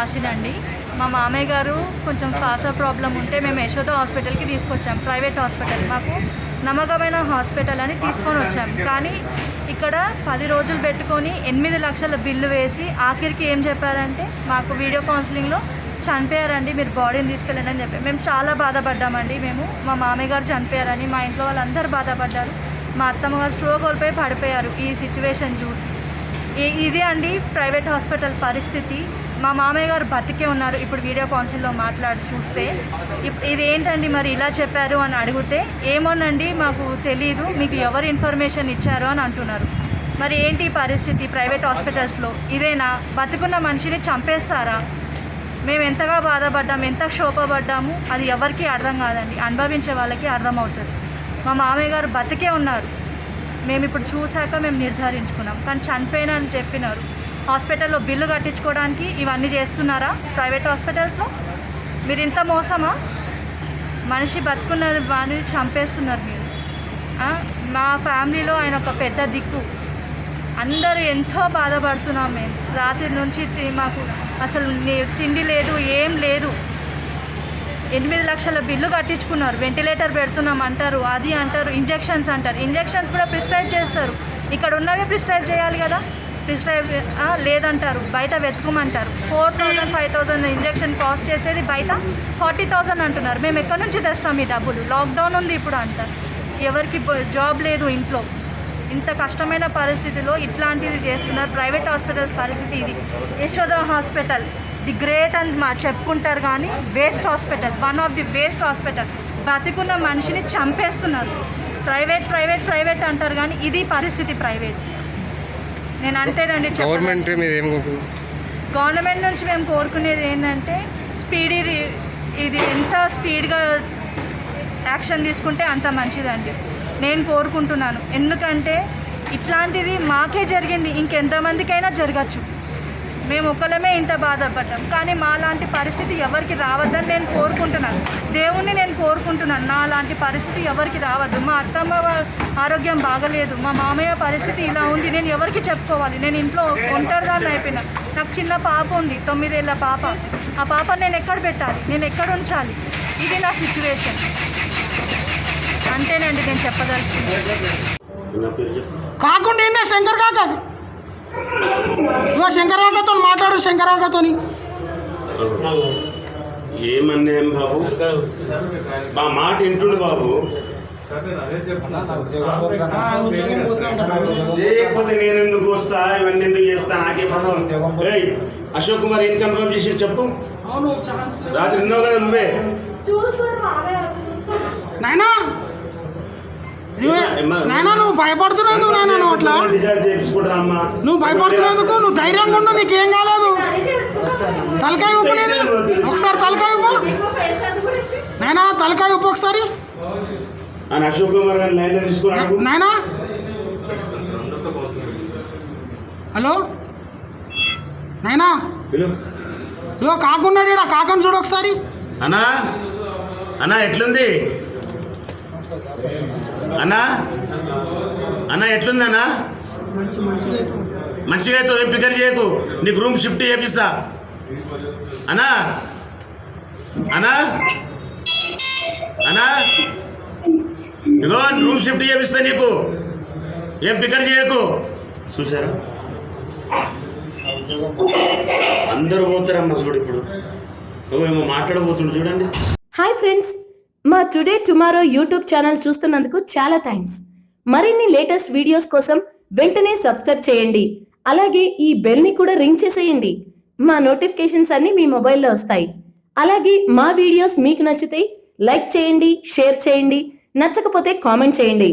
వాసినండి. మా మామయ్య గారు కొంచెం శ్వాస ప్రాబ్లం ఉంటే మేము యశోద హాస్పిటల్కి తీసుకొచ్చాం. ప్రైవేట్ హాస్పిటల్, మాకు నమ్మకమైన హాస్పిటల్ అని తీసుకొని వచ్చాం. కానీ ఇక్కడ 10 రోజులు పెట్టుకొని 8 లక్షల బిల్లు వేసి ఆఖరికి ఏం చెప్పారంటే మాకు వీడియో కౌన్సిలింగ్లో చనిపోయారండి, మీరు బాడీని తీసుకెళ్ళండి అని చెప్పి మేము చాలా బాధపడ్డామండి. మా మామయ్య గారు చనిపోయారని మా ఇంట్లో వాళ్ళందరూ బాధపడ్డారు. మా అత్తమ్మ గారు స్ట్రోక్ కోల్పోయి పడిపోయారు ఈ సిచ్యువేషన్ చూసి. ఇదే అండి ప్రైవేట్ హాస్పిటల్ పరిస్థితి. మా మామయ్య గారు బతికే ఉన్నారు. ఇప్పుడు వీడియో కౌన్సిల్లో మాట్లాడి చూస్తే ఇదేంటండి మరి ఇలా చెప్పారు అని అడిగితే ఏమోనండి మాకు తెలీదు, మీకు ఎవరు ఇన్ఫర్మేషన్ ఇచ్చారో అని అంటున్నారు. మరి ఏంటి పరిస్థితి ప్రైవేట్ హాస్పిటల్స్లో? ఇదేనా? బతుకున్న మనిషిని చంపేస్తారా? మేము ఎంతగా బాధపడ్డాము, ఎంత క్షోభపడ్డాము అది ఎవరికి అర్థం కాదండి, అనుభవించే వాళ్ళకి అర్థమవుతుంది. మా మామయ్య గారు బతికే ఉన్నారు. మేము ఇప్పుడు చూశాక మేము నిర్ధారించుకున్నాం. కానీ చనిపోయినా అని చెప్పినారు. హాస్పిటల్లో బిల్లు కట్టించుకోవడానికి ఇవన్నీ చేస్తున్నారా ప్రైవేట్ హాస్పిటల్స్లో? మీరు ఇంత మోసమా? మనిషి బతుకున్న వాడిని చంపేస్తున్నారు మీరు. మా ఫ్యామిలీలో ఆయన ఒక పెద్ద దిక్కు. అందరూ ఎంతో బాధపడుతున్నాం మేము. రాత్రి నుంచి మాకు అసలు తిండి లేదు, ఏం లేదు. 8 లక్షల బిల్లు కట్టించుకున్నారు. వెంటిలేటర్ పెడుతున్నాం అంటారు, అది అంటారు, ఇంజెక్షన్స్ అంటారు. ఇంజెక్షన్స్ కూడా ప్రిస్క్రైబ్ చేస్తారు. ఇక్కడ ఉన్నవే ప్రిస్క్రైబ్ చేయాలి కదా, ప్రిస్క్రైబ్ లేదంటారు, బయట వెతుకుమంటారు. 4,000 5,000 ఇంజెక్షన్ కాస్ట్ చేసేది బయట 40,000 అంటున్నారు. మేము ఎక్కడి నుంచి తెస్తాం ఈ డబ్బులు? లాక్డౌన్ ఉంది ఇప్పుడు అంటారు. ఎవరికి జాబ్ లేదు ఇంట్లో. ఇంత కష్టమైన పరిస్థితిలో ఇట్లాంటిది చేస్తున్నారు. ప్రైవేట్ హాస్పిటల్స్ పరిస్థితి ఇది. యశోద హాస్పిటల్ ది గ్రేట్ అని చెప్పుకుంటారు కానీ waste hospital, one of the waste hospital. బతికున్న మనిషిని చంపేస్తున్నారు. ప్రైవేట్ ప్రైవేట్ ప్రైవేట్ అంటారు కానీ ఇది పరిస్థితి ప్రైవేట్. నేను అంతేనండి. గవర్నమెంట్ నుంచి మేము కోరుకునేది ఏంటంటే ఇది ఎంత స్పీడ్గా యాక్షన్ తీసుకుంటే అంత మంచిదండి నేను కోరుకుంటున్నాను. ఎందుకంటే ఇట్లాంటిది మాకే జరిగింది, ఇంకెంతమందికైనా జరగచ్చు. మేము ఒకళ్ళమే ఇంత బాధపడ్డాం, కానీ మా లాంటి పరిస్థితి ఎవరికి రావద్దని నేను కోరుకుంటున్నాను. దేవుణ్ణి నేను కోరుకుంటున్నాను నా లాంటి పరిస్థితి ఎవరికి రావద్దు. మా అత్తమ్మ ఆరోగ్యం బాగలేదు, మా మామయ్య పరిస్థితి ఇలా ఉంది, నేను ఎవరికి చెప్పుకోవాలి? నేను ఇంట్లో ఒంటరిదాన్ని అయిపోయినా. నాకు చిన్న పాప ఉంది, 9 ఏళ్ళ పాప. ఆ పాప నేను ఎక్కడ పెట్టాలి, నేను ఎక్కడ ఉంచాలి? ఇది నా సిచ్యువేషన్. అంతేనండి నేను చెప్పదలుచుకున్నాను. కాకుండా ఏంటో శంకర్ కాక శంకరాకతో మాట్లాడు. శంకరాకతో ఏమన్నాం బాబు? మా మాట వింటుండు బాబు. చేయకపోతే నేను ఎందుకు వస్తా, ఇవన్నీ ఎందుకు చేస్తా? నాకే అశోక్ కుమార్ ఏం కన్ఫర్మ్ చేసి చెప్పు. రాత్రి విన్నావు కదా నువ్వే. నాయనా నువ్వు భయపడుతున్నందుకు నాయన నువ్వు అట్లా నువ్వు భయపడుతున్నందుకు నువ్వు ధైర్యంగా ఉండు, నీకేం కాలేదు. తలకాయ ఉప్పునేది ఒకసారి, తలకాయ ఉప్పు నాయనా, తలకాయ ఉప్పు ఒకసారి అశోక్ కుమార్ నాయనా. హలో నాయనా, ఇగో కాకున్నాడు, కాకని చూడు ఒకసారి. అన్నా అన్నా ఎట్లుంది అన్నా? అన్నా ఎట్లుంది అన్నా? మంచిగా అయితే ఏం పికర్ చేయకు, నీకు రూమ్ షిఫ్ట్ చేపిస్తా అన్నా. అన్నా అన్నా ఇగో రూమ్ షిఫ్ట్ చేపిస్తా నీకు, ఏం పికర్ చేయకు. చూసారా అందరూ పోతారమ్మా చూడు. ఇప్పుడు ఏమో మాట్లాడబోతుండు చూడండి. హాయ్ ఫ్రెండ్స్, మా టుడే టుమారో యూట్యూబ్ ఛానల్ చూస్తున్నందుకు చాలా థ్యాంక్స్. మరిన్ని లేటెస్ట్ వీడియోస్ కోసం వెంటనే సబ్స్క్రైబ్ చేయండి. అలాగే ఈ బెల్ ని కూడా రింగ్ చేసేయండి. మా నోటిఫికేషన్స్ అన్ని మీ మొబైల్లో వస్తాయి. అలాగే మా వీడియోస్ మీకు నచ్చితే లైక్ చేయండి, షేర్ చేయండి, నచ్చకపోతే కామెంట్ చేయండి.